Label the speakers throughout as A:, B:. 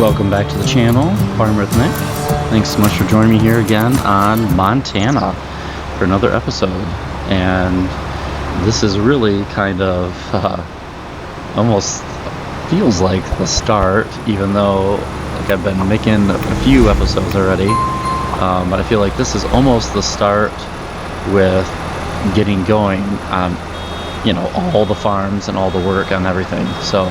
A: Welcome back to the channel, Farmer with Nick. Thanks so much for joining me here again on Montana for another episode. And this is really kind of almost feels like the start, even though like I've been making a few episodes already. But I feel like this is almost the start with getting going on, all the farms and all the work on everything. So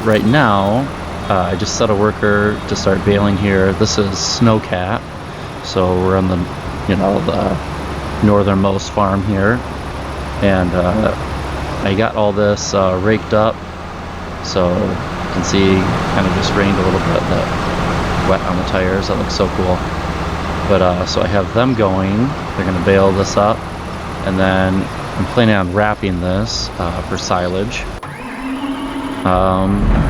A: right now, I just set a worker to start baling here. This is Snowcat, so we're on the, the northernmost farm here, and I got all this raked up, so you can see kind of just rained a little bit, that wet on the tires. That looks so cool. But so I have them going. They're going to bale this up, and then I'm planning on wrapping this for silage.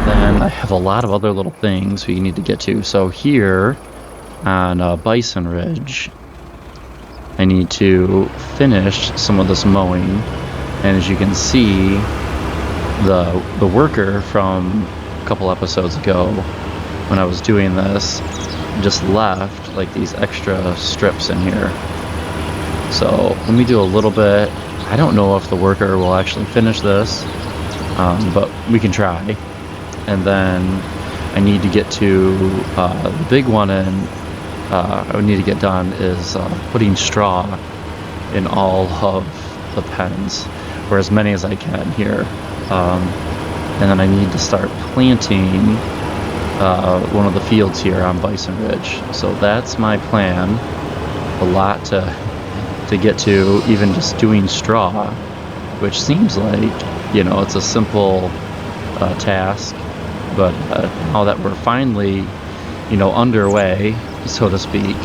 A: Then I have a lot of other little things we need to get to. So here on Bison Ridge, I need to finish some of this mowing. And as you can see, the worker from a couple episodes ago, when I was doing this, just left like these extra strips in here. So let me do a little bit. I don't know if the worker will actually finish this. But we can try. And then I need to get to the big one, and I need to get done is putting straw in all of the pens, or as many as I can here. And then I need to start planting one of the fields here on Bison Ridge. So that's my plan. A lot to get to, even just doing straw, which seems like it's a simple task, but now that we're finally, underway, so to speak,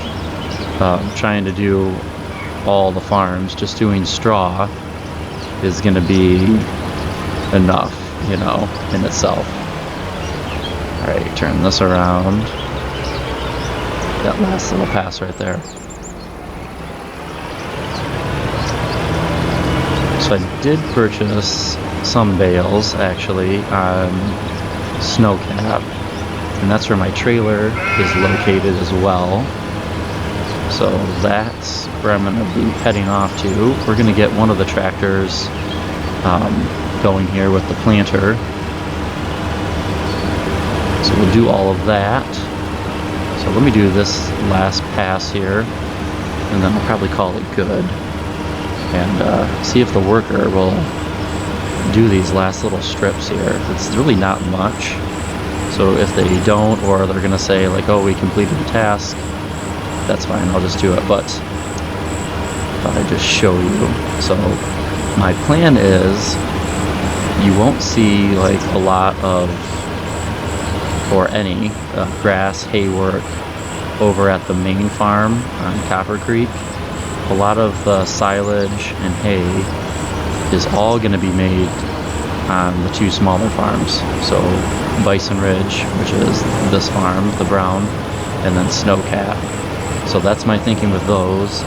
A: trying to do all the farms, just doing straw is going to be enough, in itself. All right, turn this around. That last little pass right there. So I did purchase some bales actually on Snowcat, and that's where my trailer is located as well. So that's where I'm going to be heading off to. We're going to get one of the tractors going here with the planter. So we'll do all of that. So let me do this last pass here, and then I'll probably call it good. And see if the worker will do these last little strips here. It's really not much. So if they don't, or they're going to say like, oh, we completed the task, that's fine, I'll just do it. But thought I'd just show you. So my plan is you won't see like a lot of, or any grass, hay work over at the main farm on Copper Creek. A lot of the silage and hay is all going to be made on the two smaller farms. So Bison Ridge, which is this farm, the brown, and then Snowcat. So that's my thinking with those.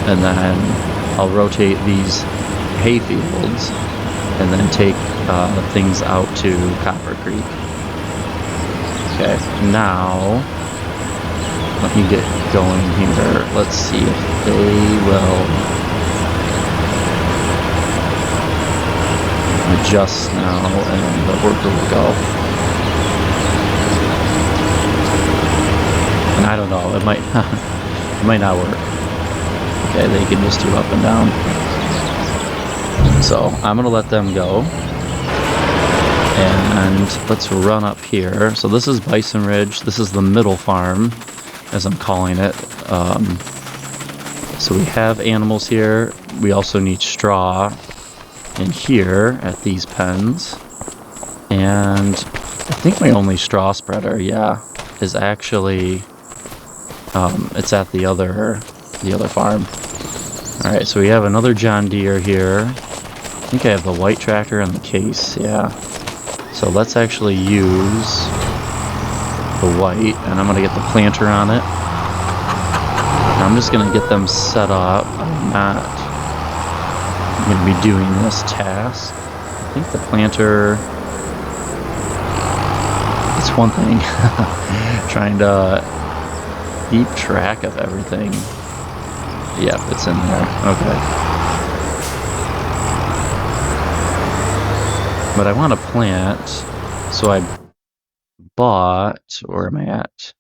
A: And then I'll rotate these hay fields and then take things out to Copper Creek. Okay, now let me get going here. Let's see if they will adjust now, and the worker will go. And I don't know, it might not work. Okay, they can just do up and down. So I'm gonna let them go. And let's run up here. So this is Bison Ridge. This is the middle farm, as I'm calling it. So we have animals here. We also need straw in here at these pens. And I think my only straw spreader, is actually it's at the other farm. All right, so we have another John Deere here. I think I have the white tractor and the case, So let's actually use the white, and I'm going to get the planter on it. I'm just going to get them set up. I'm not going to be doing this task. I think the planter It's one thing trying to keep track of everything. Yep, it's in there. Okay. But I want to plant, so I bought, where am I at?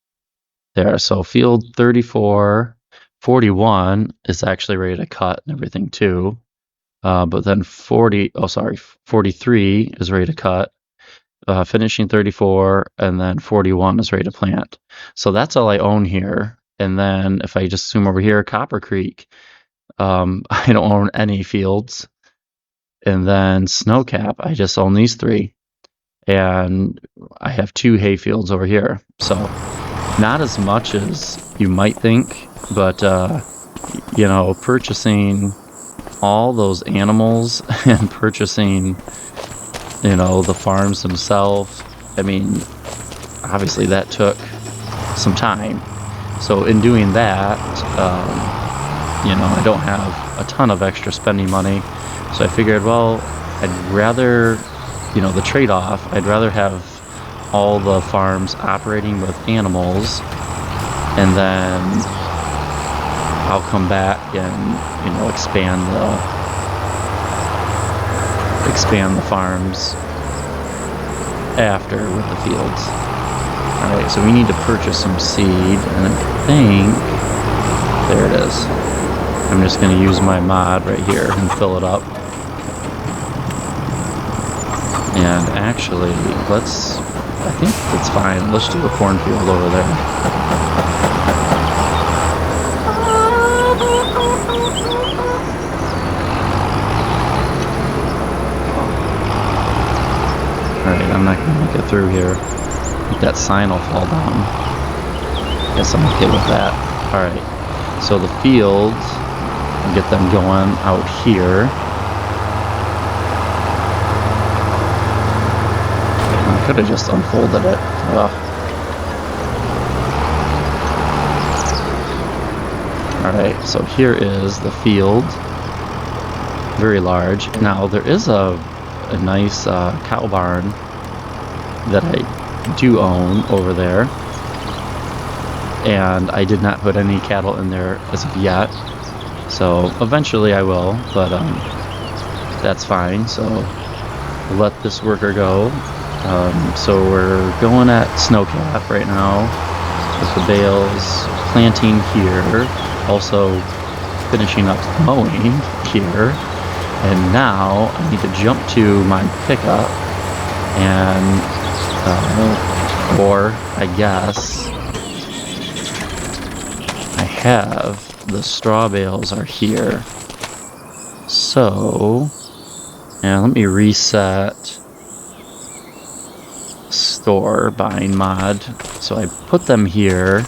A: There, so field 34, 41 is actually ready to cut and everything too. But then 43 is ready to cut. Finishing 34, and then 41 is ready to plant. So that's all I own here. And then if I just zoom over here, Copper Creek, I don't own any fields. And then Snowcap, I just own these 3. And I have 2 hay fields over here. So not as much as you might think, but, you know, purchasing all those animals and purchasing, you know, the farms themselves, I mean, obviously that took some time. So in doing that, you know, I don't have a ton of extra spending money. So I figured, well, I'd rather, you know, the trade-off, I'd rather have all the farms operating with animals, and then I'll come back and, you know, expand the farms after with the fields. Alright, so we need to purchase some seed, and I think, there it is. I'm just going to use my mod right here and fill it up. And actually, I think it's fine. Let's do a cornfield over there. Alright, I'm not going to make it through here. I think that sign will fall down. Guess I'm okay with that. Alright, so the fields, I'll get them going out here. I could have just unfolded it. Ugh. Alright, so here is the field. Very large. Now, there is a nice cow barn that I do own over there. And I did not put any cattle in there as of yet. So, eventually I will, but that's fine. So, we'll let this worker go. So we're going at Snowcap right now with the bales, planting here, also finishing up mowing here, and now I need to jump to my pickup and, or I guess I have the straw bales are here. So, and let me reset store buying mod. So I put them here,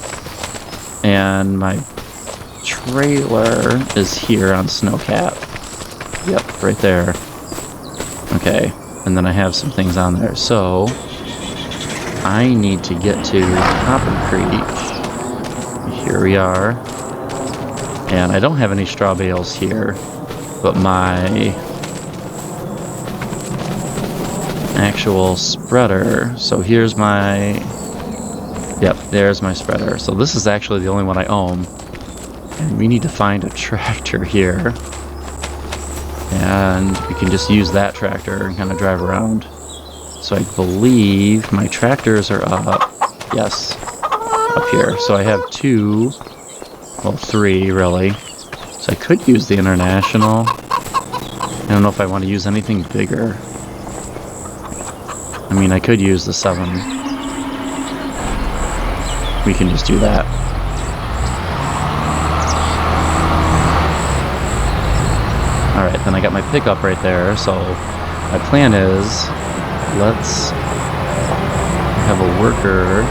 A: and my trailer is here on Snowcap. Yep, right there. Okay, and then I have some things on there. So I need to get to Copper Creek. Here we are. And I don't have any straw bales here, but my actual spreader. So here's my, yep, there's my spreader. So this is actually the only one I own. And we need to find a tractor here. And we can just use that tractor and kind of drive around. So I believe my tractors are up. Yes, up here. So I have 2, well, 3 really. So I could use the International. I don't know if I want to use anything bigger. I mean, I could use the 7. We can just do that. Alright, then I got my pickup right there, so my plan is, let's have a worker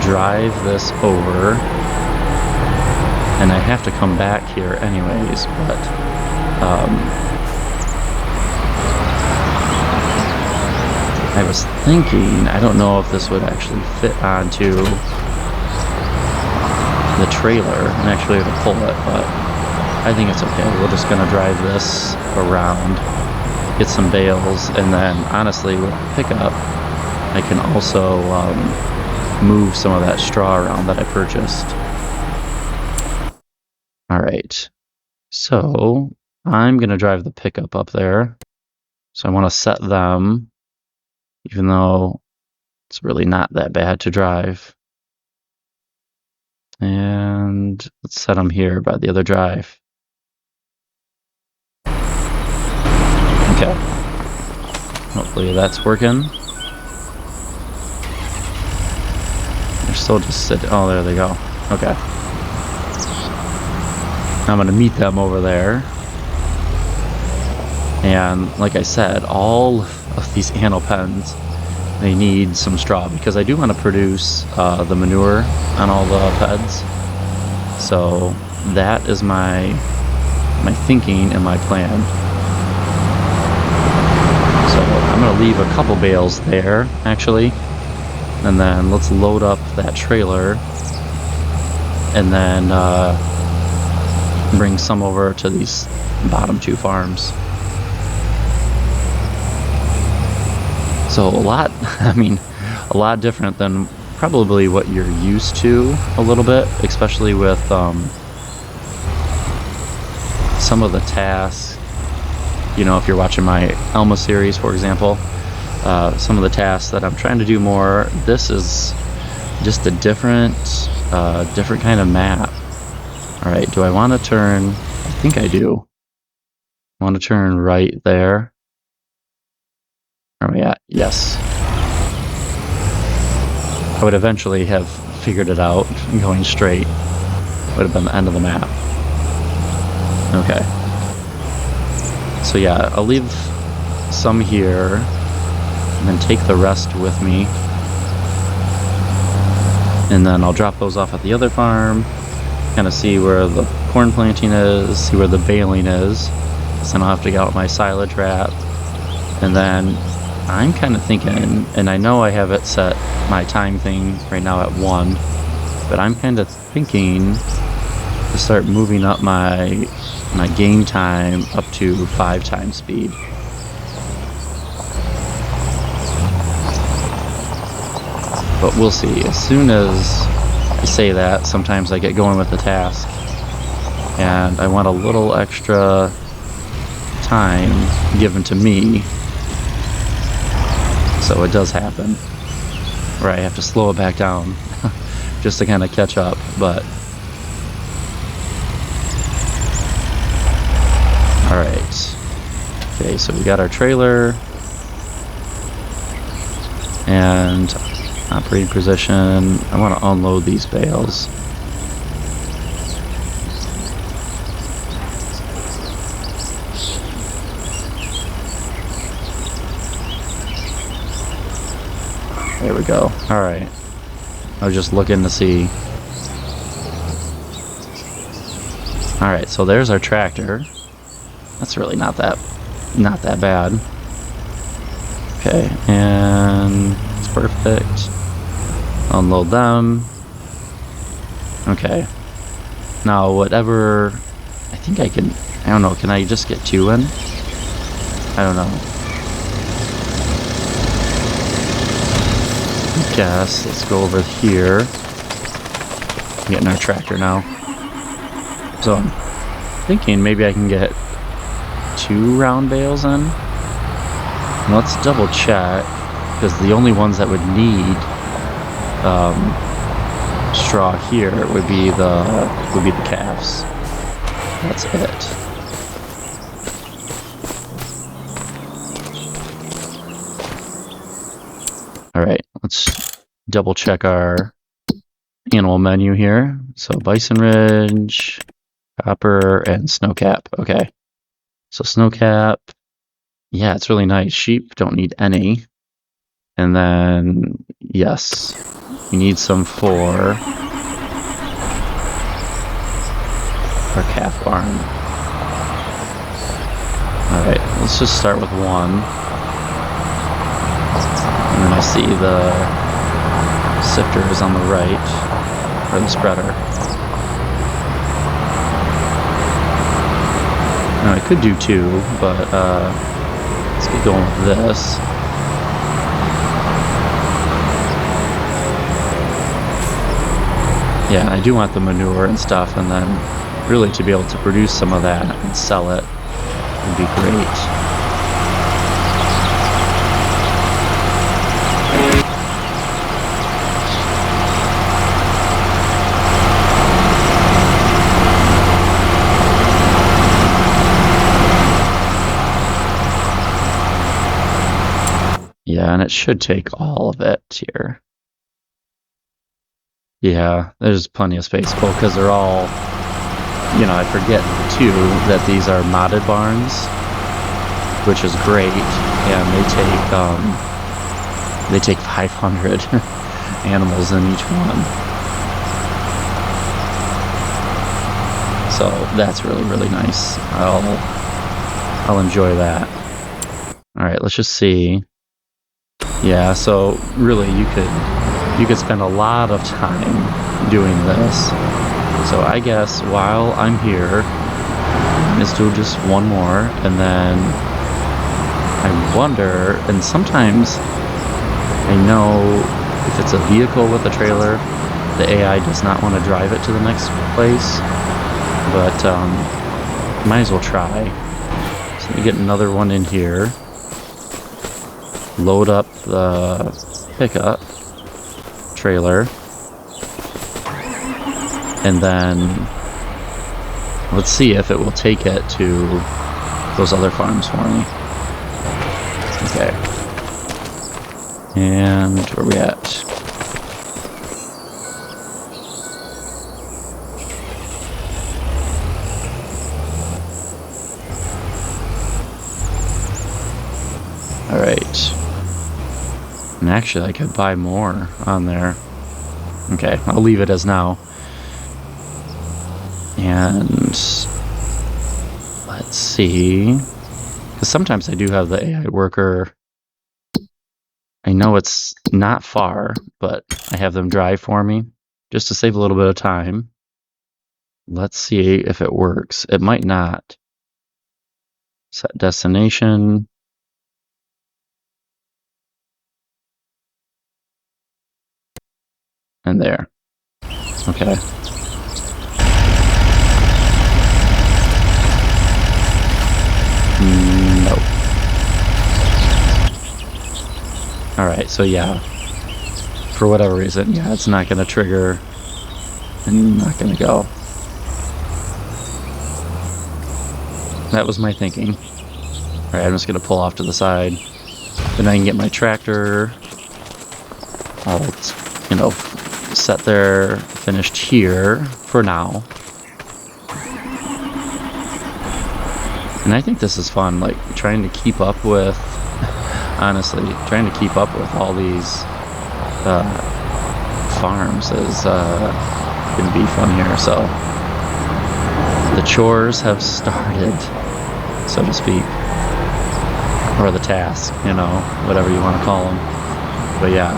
A: drive this over, and I have to come back here anyways, but, I was thinking, I don't know if this would actually fit onto the trailer and actually to pull it, but I think it's okay. We're just going to drive this around, get some bales, and then honestly with the pickup, I can also move some of that straw around that I purchased. All right, so I'm going to drive the pickup up there. So I want to set them, even though it's really not that bad to drive. And let's set them here by the other drive. Okay. Hopefully that's working. They're still just sitting. Oh, there they go. Okay. I'm going to meet them over there. And like I said, all of these animal pens, they need some straw because I do want to produce the manure on all the beds. So that is my thinking and my plan. So I'm going to leave a couple bales there, actually. And then let's load up that trailer and then bring some over to these bottom two farms. So a lot different than probably what you're used to a little bit, especially with some of the tasks. You know, if you're watching my Elma series, for example, some of the tasks that I'm trying to do more, this is just a different kind of map. All right, do I want to turn? I think I do. I want to turn right there. Where are we at? Yes. I would eventually have figured it out. Going straight would have been the end of the map. Okay. So yeah, I'll leave some here and then take the rest with me. And then I'll drop those off at the other farm, kind of see where the corn planting is, see where the baling is. So then I'll have to get out my silage wrap. And then I'm kind of thinking, and I know I have it set my time thing right now at 1, but I'm kind of thinking to start moving up my game time up to 5 times speed. But we'll see. As soon as I say that, sometimes I get going with the task, and I want a little extra time given to me. So it does happen, where I have to slow it back down just to kind of catch up, but alright. Okay, so we got our trailer, and operating position. I want to unload these bales. There we go. Alright. I was just looking to see. Alright, so there's our tractor. That's really not that bad. Okay, and it's perfect. Unload them. Okay. Now whatever, I think I can, I don't know, can I just get 2 in? I don't know. Guess let's go over here. I'm getting our tractor now. So I'm thinking maybe I can get 2 round bales in. And let's double check, because the only ones that would need straw here would be the calves. That's it. All right, let's double check our animal menu here. So Bison Ridge, Copper, and Snowcap. Okay, so Snowcap, yeah, it's really nice. Sheep don't need any. And then, yes, we need some for our calf barn. All right, let's just start with 1. And then I see the sifter is on the right, or the spreader. Now I could do 2, but let's get going with this. Yeah, I do want the manure and stuff, and then really to be able to produce some of that and sell it would be great. Yeah, and it should take all of it here. Yeah, there's plenty of space. Well, because they're all, I forget too that these are modded barns, which is great, and they take 500 animals in each one. So that's really, really nice. I'll enjoy that. All right, let's just see. Yeah, so really you could spend a lot of time doing this. So I guess while I'm here, let's do just one more, and then I wonder, and sometimes I know if it's a vehicle with a trailer, the AI does not want to drive it to the next place, but might as well try. So let me get another one in here. Load up the pickup trailer, and then let's see if it will take it to those other farms for me. Okay. And where are we at? All right. And actually, I could buy more on there. Okay, I'll leave it as now. And let's see. Because sometimes I do have the AI worker. I know it's not far, but I have them drive for me just to save a little bit of time. Let's see if it works. It might not. Set destination. And there. Okay. Nope. Alright, so yeah. For whatever reason, yeah, it's not going to trigger and not going to go. That was my thinking. Alright, I'm just going to pull off to the side. Then I can get my tractor all, set there, finished here for now. And I think this is fun, like trying to keep up with, honestly, trying to keep up with all these farms is going to be fun here. So the chores have started, so to speak, or the task, whatever you want to call them. But yeah,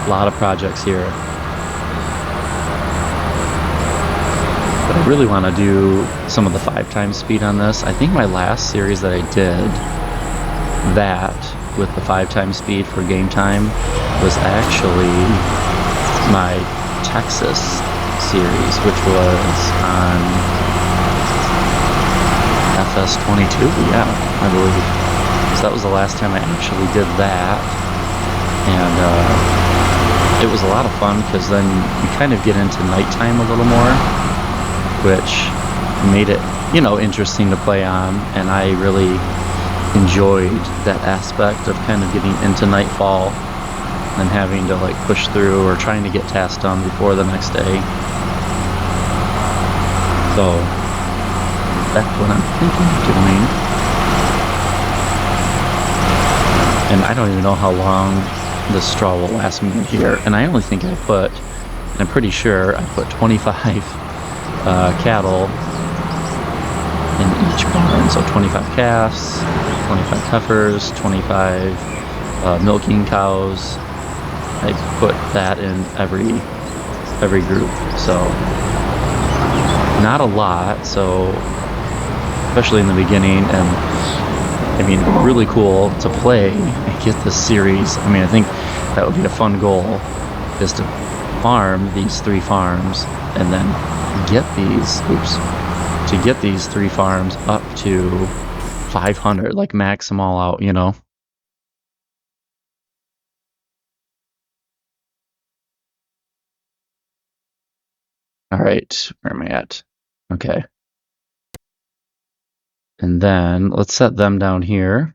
A: a lot of projects here. But I really want to do some of the 5x speed on this. I think my last series that I did, that with the 5x speed for game time, was actually my Texas series, which was on FS22, yeah, I believe. So that was the last time I actually did that. And it was a lot of fun because then you kind of get into nighttime a little more, which made it, interesting to play on, and I really enjoyed that aspect of kind of getting into nightfall and having to push through or trying to get tasks done before the next day. So that's what I'm thinking of doing. And I don't even know how long this straw will last me in here, and I only think I'm pretty sure I put 25 cattle in each barn, so 25 calves, 25 heifers, 25 milking cows. I put that in every group, so not a lot. So especially in the beginning, and really cool to play and get this series. I think that would be a fun goal, is to farm these 3 farms and then get these, to get these 3 farms up to 500, like max them all out, you know? All right, where am I at? Okay. And then let's set them down here.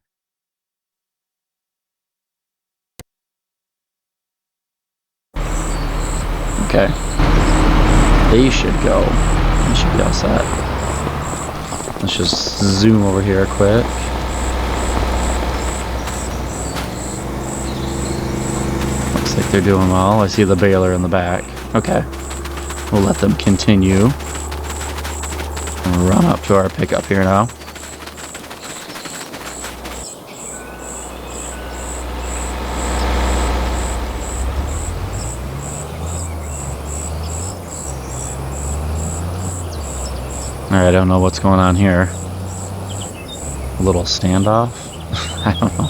A: Okay. They should go. They should be all set. Let's just zoom over here quick. Looks like they're doing well. I see the baler in the back. Okay. We'll let them continue. And run up to our pickup here now. Alright, I don't know what's going on here. A little standoff? I don't know.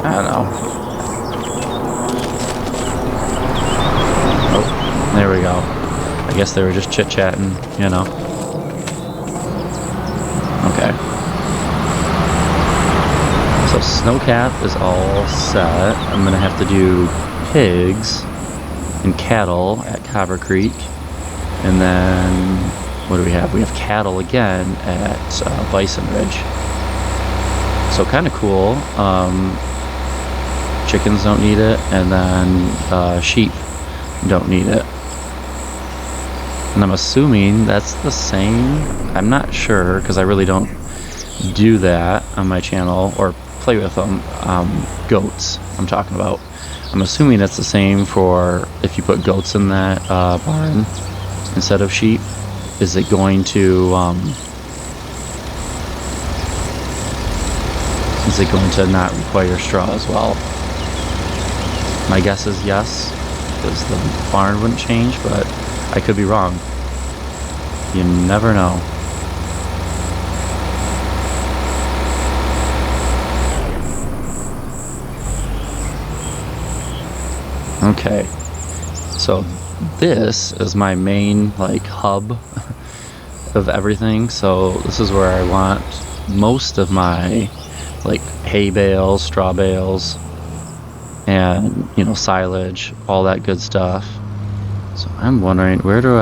A: I don't know. Oh, there we go. I guess they were just chit-chatting, you know. Okay. So Snowcap is all set. I'm gonna have to do pigs and cattle at Copper Creek, and then what do we have? We have cattle again at Bison Ridge. So kind of cool. Chickens don't need it, and then sheep don't need it. And I'm assuming that's the same. I'm not sure because I really don't do that on my channel or play with them. Goats I'm talking about. I'm assuming it's the same for if you put goats in that barn instead of sheep. Is it going to not require straw as well? My guess is yes, because the barn wouldn't change, but I could be wrong. You never know. Okay, so this is my main hub of everything. So this is where I want most of my hay bales, straw bales, and silage, all that good stuff. So I'm wondering, I wonder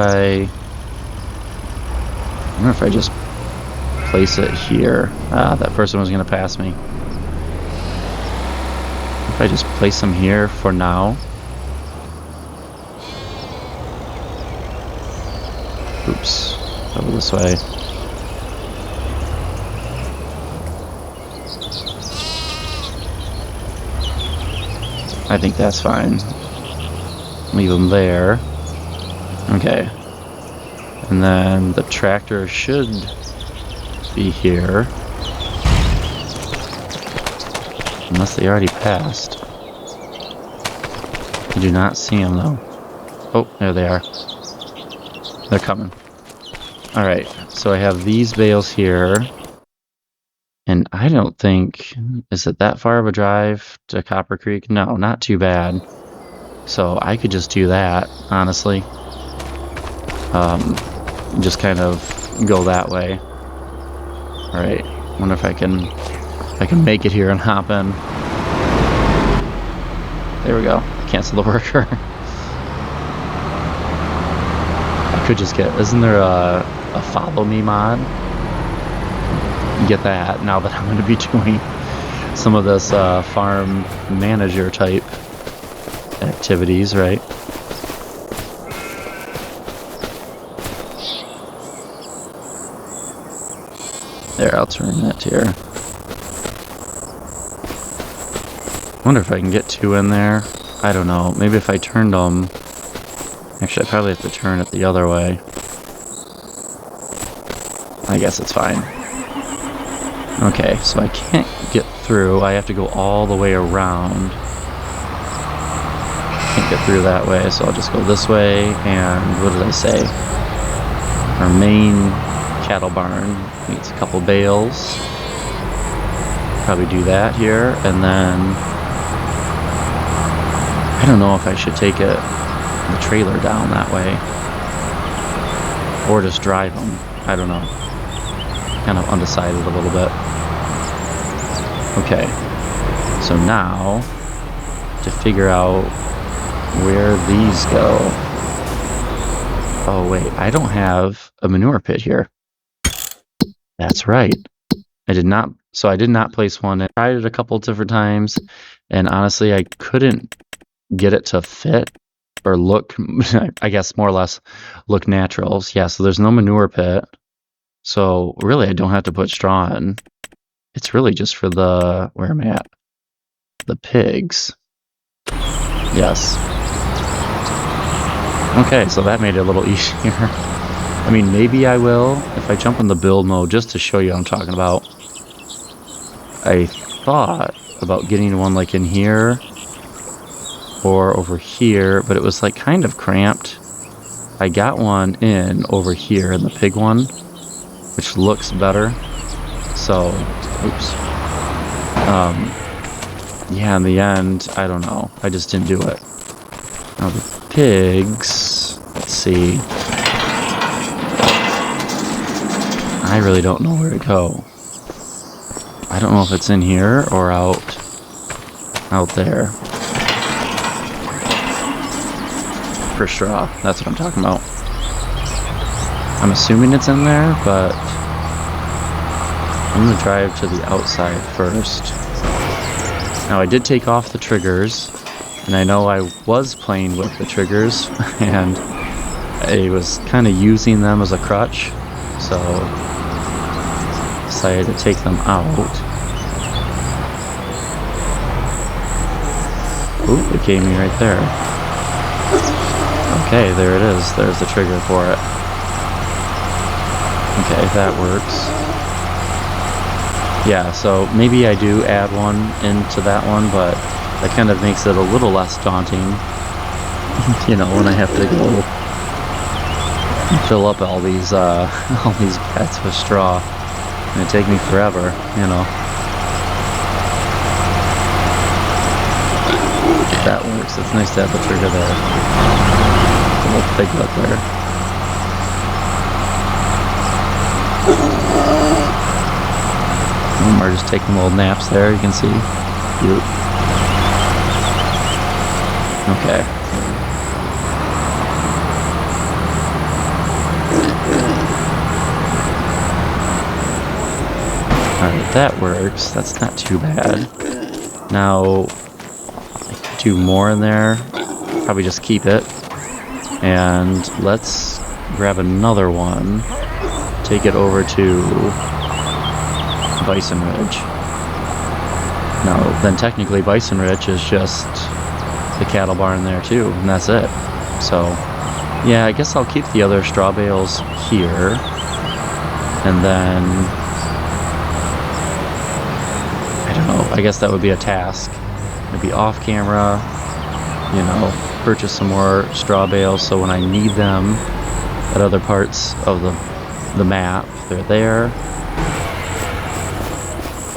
A: if I just place it here. That person was gonna pass me. If I just place them here for now. Oops, over this way. I think that's fine. Leave them there. Okay. And then the tractor should be here. Unless they already passed. I do not see them though. Oh, there they are. They're coming. Alright, so I have these bales here. And I don't think... Is it that far of a drive to Copper Creek? No, not too bad. So I could just do that, honestly. Just kind of go that way. Alright, wonder if I can make it here and hop in. There we go. Cancel the worker. I could just get... Isn't there a follow me mod? Get that now that I'm going to be doing some of this farm manager type activities, right? There, I'll turn that here. Wonder if I can get 2 in there. I don't know. Maybe if I turned them... Actually, I probably have to turn it the other way. I guess it's fine. Okay, so I can't get through. I have to go all the way around. Can't get through that way, so I'll just go this way. And what did I say? Our main cattle barn needs a couple bales. Probably do that here, and then I don't know if I should take the trailer down that way or just drive them. I don't know. Kind of undecided a little bit. Okay, so now to figure out where these go. Oh wait, I don't have a manure pit here. That's right. I did not place one. I tried it a couple different times, and honestly, I couldn't get it to fit or look, I guess more or less, look natural. Yeah, so there's no manure pit. So really, I don't have to put straw in. It's really just for the, where am I at? The pigs. Yes. Okay, so that made it a little easier. I mean, maybe I will if I jump in the build mode just to show you what I'm talking about. I thought about getting one like in here or over here, but it was like kind of cramped. I got one in over here in the pig one, which looks better. So, oops. Yeah, in the end, I don't know. I just didn't do it. Now the pigs, let's see. I really don't know where to go. I don't know if it's in here or out there. For straw, that's what I'm talking about. I'm assuming it's in there, but I'm gonna drive to the outside first. Now I did take off the triggers, and I know I was playing with the triggers, and I was kind of using them as a crutch, so decided to take them out. Ooh, it gave me right there. Okay, there it is. There's the trigger for it. Okay, that works. Yeah, so maybe I do add one into that one, but that kind of makes it a little less daunting. You know, when I have to go fill up all these pets with straw. And it'd take me forever, you know. That works. It's nice to have the trigger there. A little piglet there. Or just taking little naps there, you can see. Cute. Okay. Alright, that works. That's not too bad. Now, I could do more in there. Probably just keep it. And let's grab another one. Take it over to Bison Ridge. Now, then technically Bison Ridge is just the cattle barn there too, and that's it. So, yeah, I guess I'll keep the other straw bales here. And then, I don't know, I guess that would be a task. Maybe off camera, you know, purchase some more straw bales so when I need them at other parts of the map, they're there.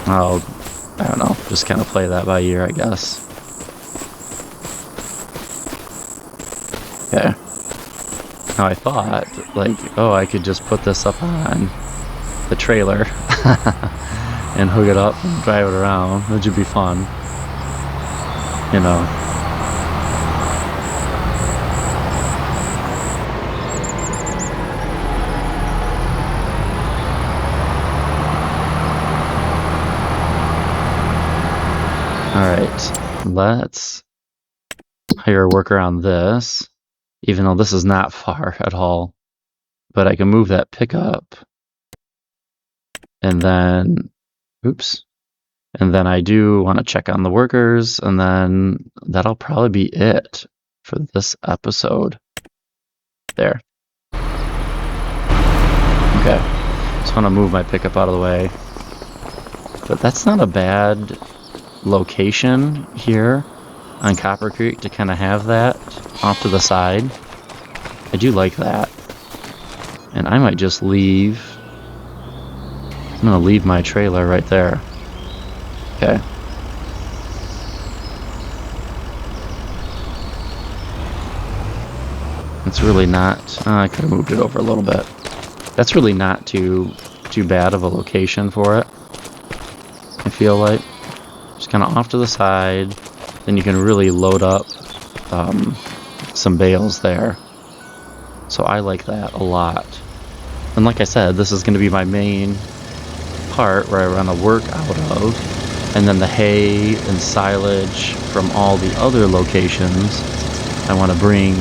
A: I don't know, just kind of play that by ear, I guess. Okay. Now I thought, like, oh, I could just put this up on the trailer and hook it up and drive it around, which would be fun. You know. Alright, let's hire a worker on this, even though this is not far at all. But I can move that pickup. And then, oops. And then I do want to check on the workers, and then that'll probably be it for this episode. There. Okay. Just want to move my pickup out of the way. But that's not a bad location here on Copper Creek to kind of have that off to the side. I do like that. And I might just leave. I'm going to leave my trailer right there. Okay. It's really not... I could have moved it over a little bit. That's really not too bad of a location for it, I feel like. Just kind of off to the side. Then you can really load up some bales there. So I like that a lot. And like I said, this is going to be my main part where I run a work out of. And then the hay and silage from all the other locations I want to bring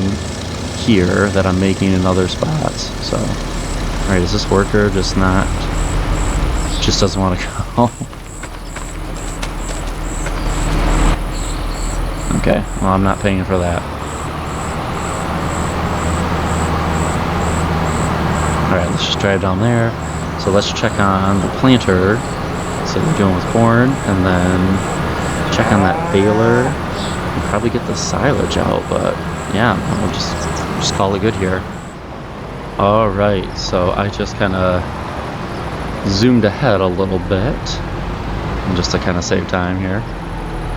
A: here that I'm making in other spots. So, alright, is this worker just doesn't want to go? Okay, well, I'm not paying for that. Alright, let's just drive down there. So let's check on the planter. So we're doing with corn, and then check on that baler. And probably get the silage out, but yeah, we'll just call it good here. Alright, so I just kind of zoomed ahead a little bit, just to kind of save time here.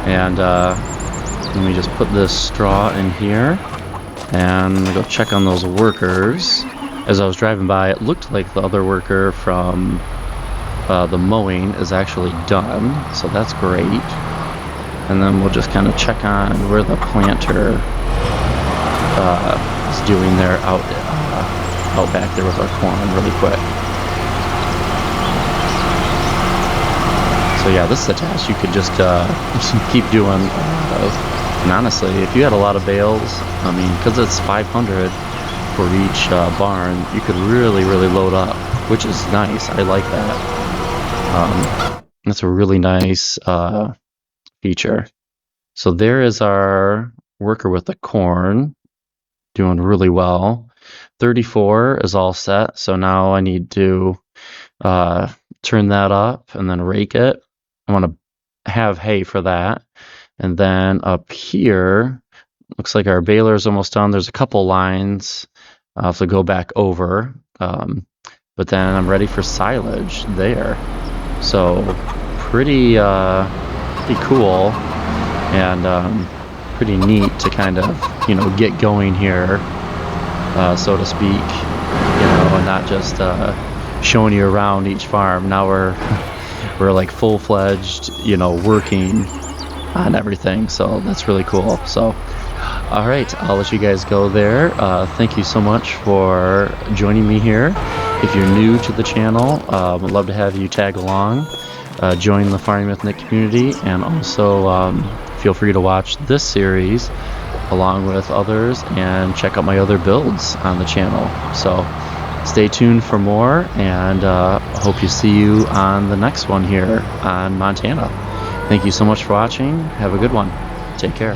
A: And let me just put this straw in here, and go check on those workers. As I was driving by, it looked like the other worker from the mowing is actually done, so that's great. And then we'll just kind of check on where the planter is doing there out back there with our corn really quick. So yeah, this is a task you could just keep doing. And honestly, if you had a lot of bales, I mean, because it's 500 for each barn, you could really load up, which is nice. I like that. That's a really nice feature. So there is our worker with the corn, doing really well. 34 is all set, so now I need to turn that up and then rake it. I want to have hay for that. And then up here, looks like our baler is almost done. There's a couple lines I'll have to go back over. But then I'm ready for silage there. So pretty cool and pretty neat to kind of, get going here, so to speak, and not just showing you around each farm. Now we're like full-fledged, working on everything, so that's really cool. So all right, I'll let you guys go there. Thank you so much for joining me here. If you're new to the channel, would love to have you tag along, join the Farming with Nick community, and also feel free to watch this series along with others and check out my other builds on the channel. So stay tuned for more, and hope to see you on the next one here on Montana. Thank you so much for watching. Have a good one. Take care.